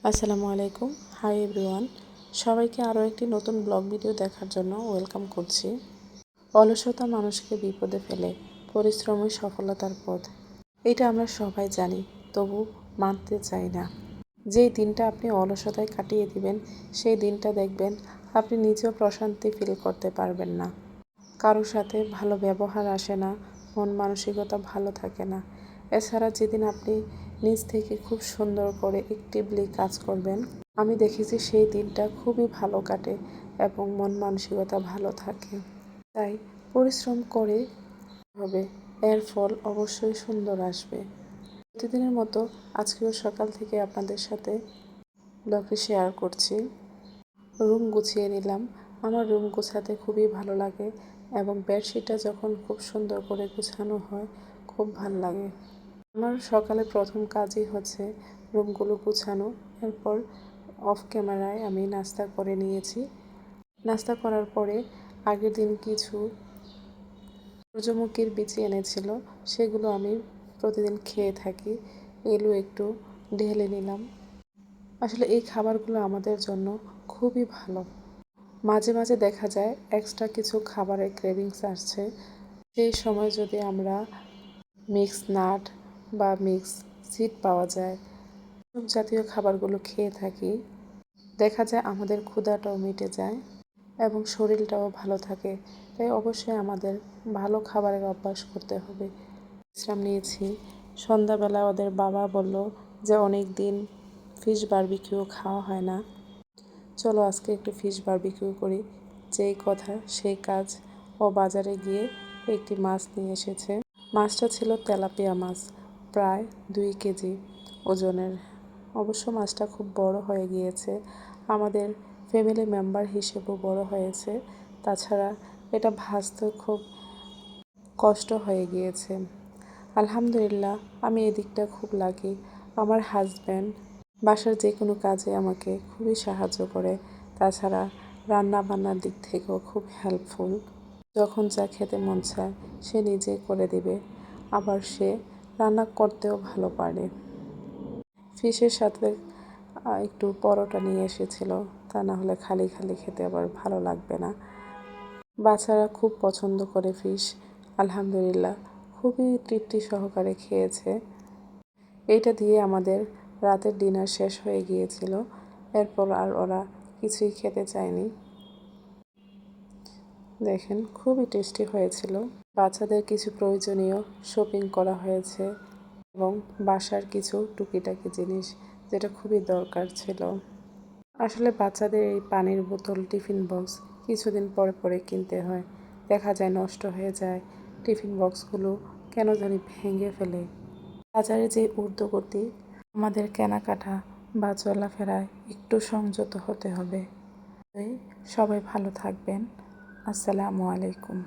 আসসালামু আলাইকুম। Hi everyone, সবাইকে আরও একটি নতুন ব্লগ ভিডিও দেখার জন্য ওয়েলকাম করছি। অলসতা মানুষকে বিপদে ফেলে, পরিশ্রমই সফলতার পথ। এটা আমরা সবাই জানি, তবু মানতে চাই না। যেই দিনটা আপনি অলসতায় কাটিয়ে দিবেন, সেই দিনটা দেখবেন আপনি নিজেও প্রশান্তি ফিল করতে পারবেন না। কারোর সাথে ভালো ব্যবহার আসে না, মন মানসিকতা ভালো থাকে না। এছাড়া যেদিন আপনি নিজ থেকে খুব সুন্দর করে অ্যাক্টিভলি কাজ করবেন, আমি দেখেছি সেই দিনটা খুবই ভালো কাটে এবং মন মানসিকতা ভালো থাকে। তাই পরিশ্রম করে হবে, এর ফল অবশ্যই সুন্দর আসবে। প্রতিদিনের মতো আজকেও সকাল থেকে আপনাদের সাথে ব্লগটি শেয়ার করছি। রুম গুছিয়ে নিলাম। আমার রুম গুছাতে খুবই ভালো লাগে এবং বেডশিটটা যখন খুব সুন্দর করে গুছানো হয় খুব ভালো লাগে। আমার সকালে প্রথম কাজই হচ্ছে রুমগুলো গুছানো। এরপর অফ ক্যামেরায় আমি নাস্তা করে নিয়েছি। নাস্তা করার পরে আগের দিন কিছু সূর্যমুখীর বিচি এনেছিল, সেগুলো আমি প্রতিদিন খেয়ে থাকি। এগুলো একটু ঢেলে নিলাম। আসলে এই খাবারগুলো আমাদের জন্য খুবই ভালো। মাঝে মাঝে দেখা যায় এক্সট্রা কিছু খাবারের ক্রেভিংস আসছে, সেই সময় যদি আমরা মিক্স নাট বা মিক্স সিড পাওয়া যায়, সব জাতীয় খাবারগুলো খেয়ে থাকি, দেখা যায় আমাদের ক্ষুধাটাও মিটে যায় এবং শরীরটাও ভালো থাকে। তাই অবশ্যই আমাদের ভালো খাবারের অভ্যাস করতে হবে। বিশ্রাম নিয়েছি। সন্ধ্যাবেলা ওদের বাবা বলল যে অনেক দিন ফিশ বারবিকিউ খাওয়া হয় না, চলো আজকে একটু ফিশ বারবিকিউ করি। যেই কথা সেই কাজ। ও বাজারে গিয়ে একটি মাছ নিয়ে এসেছে। মাছটা ছিল তেলাপিয়া মাছ, প্রায় 2 কেজি ওজনের। অবশ্য মাছটা খুব বড় হয়ে গিয়েছে, আমাদের ফ্যামিলি মেম্বার হিসেবেও বড় হয়েছে। তাছাড়া এটা ভাজতে খুব কষ্ট হয়ে গিয়েছে। আলহামদুলিল্লাহ, আমি এদিকটা খুব লাকি। আমার হাজব্যান্ড বাসার যে কোনো কাজে আমাকে খুবই সাহায্য করে। তাছাড়া রান্না বান্নার দিক থেকেও খুব হেল্পফুল। যখন যা খেতে মন চায় সে নিজে করে দেবে, আবার সে রান্না করতেও ভালো পারে। ফিশের সাথে একটু পরোটা নিয়ে এসেছিল, তা না হলে খালি খালি খেতে আবার ভালো লাগবে না। বাচ্চারা খুব পছন্দ করে ফিশ। আলহামদুলিল্লাহ, খুবই তৃপ্তি সহকারে খেয়েছে। এইটা দিয়ে আমাদের রাতের ডিনার শেষ হয়ে গিয়েছিল। এরপর আর ওরা কিছুই খেতে চায়নি। দেখেন, খুবই টেস্টি হয়েছিল। বাচ্চাদের কিছু প্রয়োজনীয় শপিং করা হয়েছে এবং বাসার কিছু টুকিটাকি জিনিস যেটা খুবই দরকার ছিল। আসলে বাচ্চাদের এই পানির বোতল, টিফিন বক্স কিছুদিন পরে পরে কিনতে হয়, দেখা যায় নষ্ট হয়ে যায়। টিফিন বক্সগুলো কেন জানি ভেঙে ফেলে। বাজারে যে ঊর্ধ্বগতি, আমাদের কেনাকাটা বা চলাফেরায় একটু সংযত হতে হবে। সবাই ভালো থাকবেন। আসসালামু আলাইকুম।